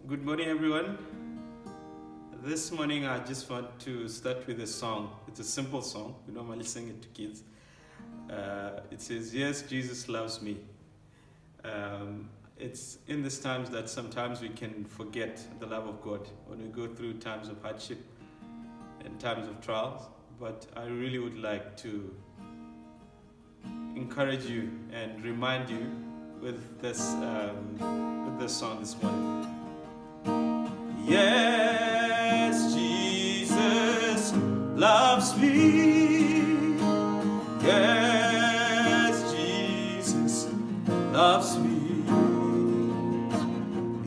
Good morning, everyone. This morning, I just want to start with a song. It's a simple song. We normally sing it to kids. It says, "Yes, Jesus loves me." It's in these times that sometimes we can forget the love of God when we go through times of hardship and times of trials. But I really would like to encourage you and remind you with this song this morning. Yes, Jesus loves me. Yes, Jesus loves me.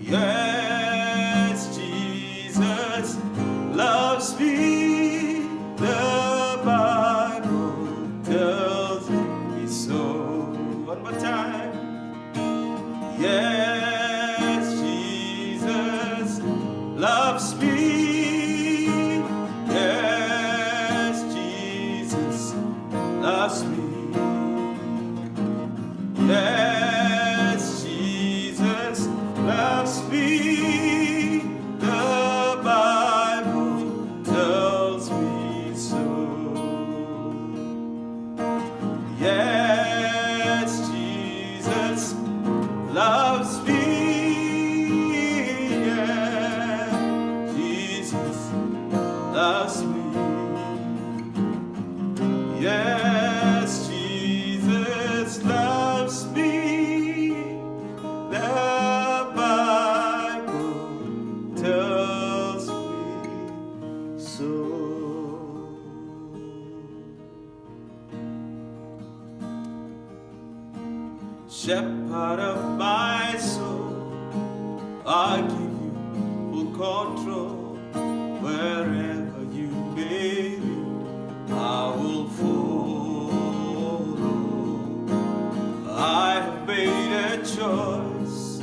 Yes, Jesus loves me. The Bible tells me so. One more time. Yes, Jesus loves me. Yes, Jesus loves me. Yes, Jesus loves me. The Bible tells me so. Yes, Jesus loves me. Loves me. Yes, Jesus loves me. The Bible tells me so. Shepherd of my soul, I give you full control. Wherever you may lead, I will follow. I have made a choice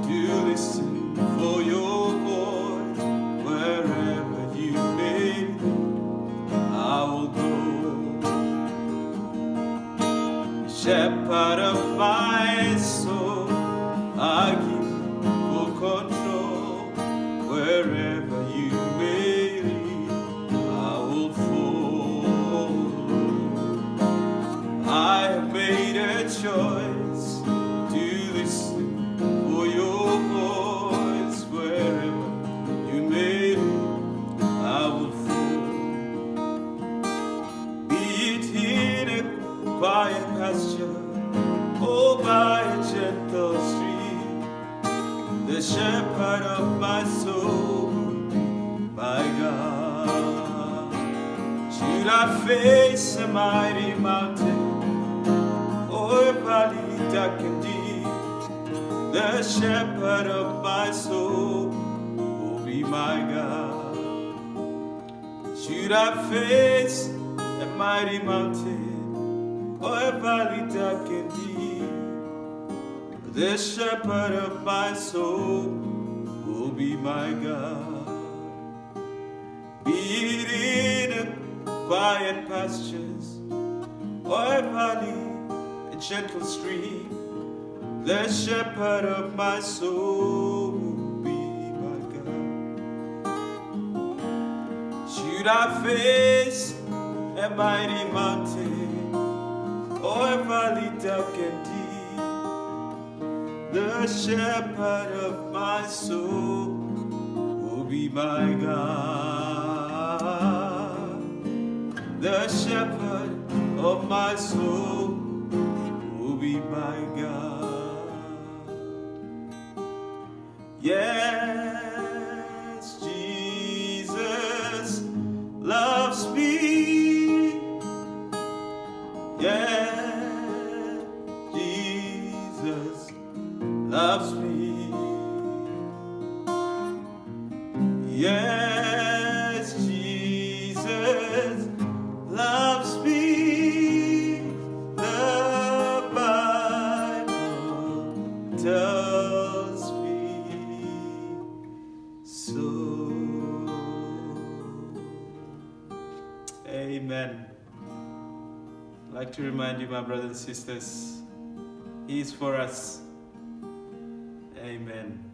to listen for your voice. Wherever you may lead, I will go. Shepherd of my soul, I give you full control. Wherever you may lead, I will follow. I have made a choice to listen for your voice. Wherever you may lead, I will follow. Be it in a quiet pasture or by a gentle stream, the shepherd of my soul, my God. Should I face a mighty mountain or a valley dark and deep, the shepherd of my soul will be my God. Should I face a mighty mountain or a valley dark and deep, the shepherd of my soul will be my God. Be it in a quiet pastures or a valley, a gentle stream, the shepherd of my soul will be my God. Should I face a mighty mountain or a valley dark and deep, the shepherd of my soul will be my God. The shepherd of my soul will be my God. Yes, Jesus loves me. Yes, Jesus loves me. Yes, Jesus loves me. The Bible tells me so. Amen. I'd like to remind you, my brothers and sisters, He is for us. Amen.